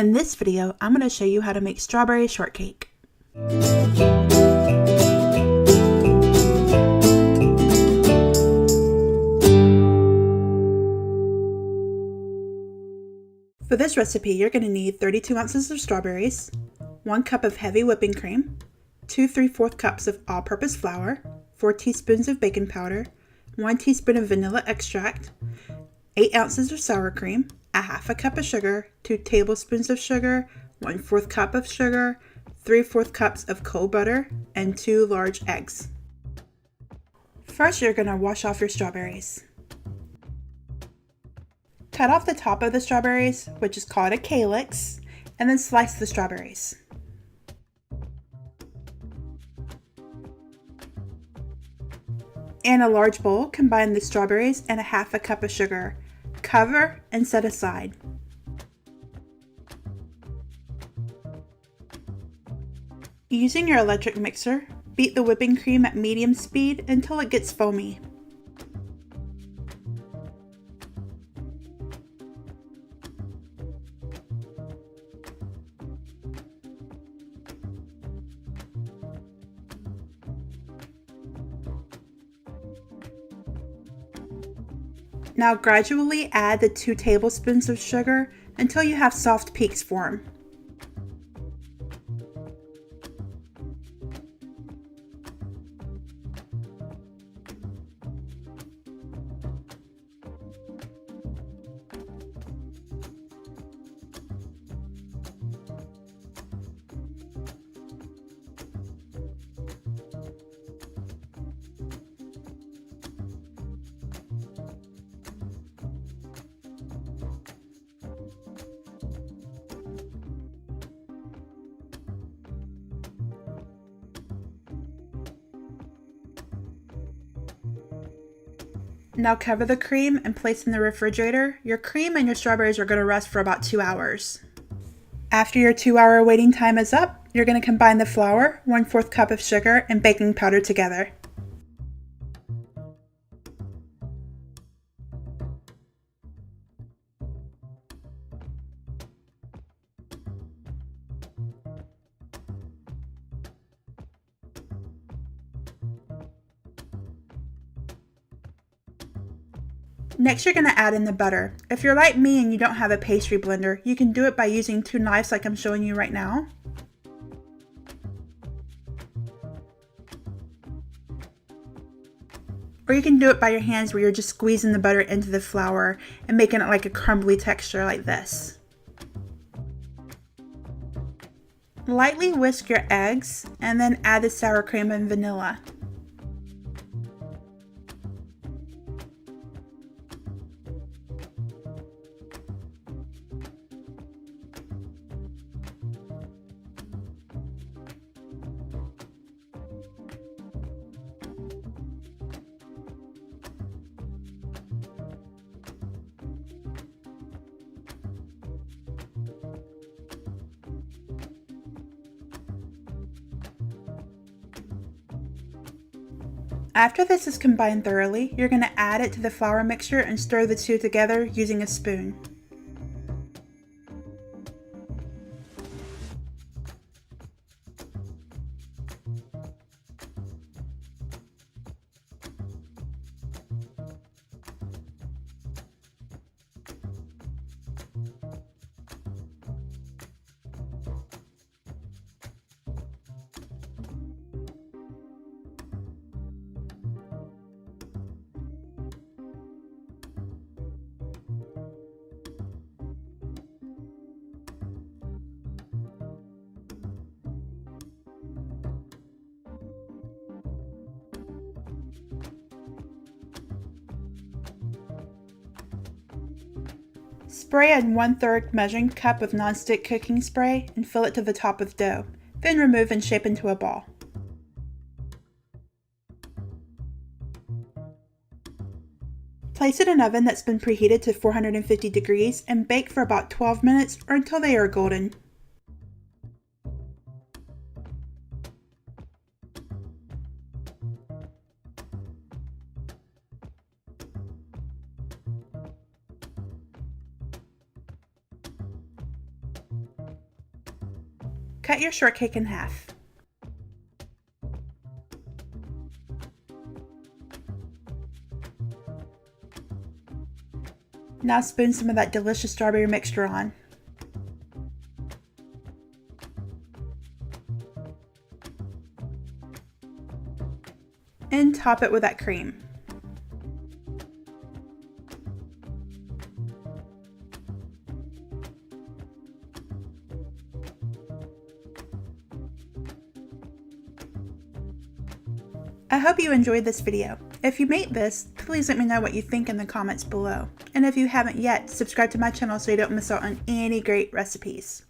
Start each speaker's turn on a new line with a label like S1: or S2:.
S1: In this video, I'm going to show you how to make strawberry shortcake. For this recipe, you're going to need 32 ounces of strawberries, 1 cup of heavy whipping cream, 2 3/4 cups of all-purpose flour, 4 teaspoons of baking powder, 1 teaspoon of vanilla extract, 8 ounces of sour cream, a half a cup of sugar, 2 tablespoons of sugar, 1/4 cup of sugar, 3/4 cups of cold butter, and 2 large eggs. First, you're going to wash off your strawberries. Cut off the top of the strawberries, which is called a calyx, and then slice the strawberries. In a large bowl, combine the strawberries and a half a cup of sugar. Cover and set aside. Using your electric mixer, beat the whipping cream at medium speed until it gets foamy. Now gradually add the 2 tablespoons of sugar until you have soft peaks form. Now cover the cream and place in the refrigerator. Your cream and your strawberries are going to rest for about 2 hours. After your 2-hour waiting time is up, you're going to combine the flour, 1/4 cup of sugar, and baking powder together. Next, you're going to add in the butter. If you're like me and you don't have a pastry blender, you can do it by using 2 knives like I'm showing you right now. Or you can do it by your hands where you're just squeezing the butter into the flour and making it like a crumbly texture like this. Lightly whisk your eggs and then add the sour cream and vanilla. After this is combined thoroughly, you're going to add it to the flour mixture and stir the two together using a spoon. Spray a 1/3 measuring cup of nonstick cooking spray and fill it to the top with dough. Then remove and shape into a ball. Place it in an oven that's been preheated to 450 degrees and bake for about 12 minutes or until they are golden. Cut your shortcake in half. Now spoon some of that delicious strawberry mixture on. And top it with that cream. I hope you enjoyed this video. If you made this, please let me know what you think in the comments below. And if you haven't yet, subscribe to my channel so you don't miss out on any great recipes.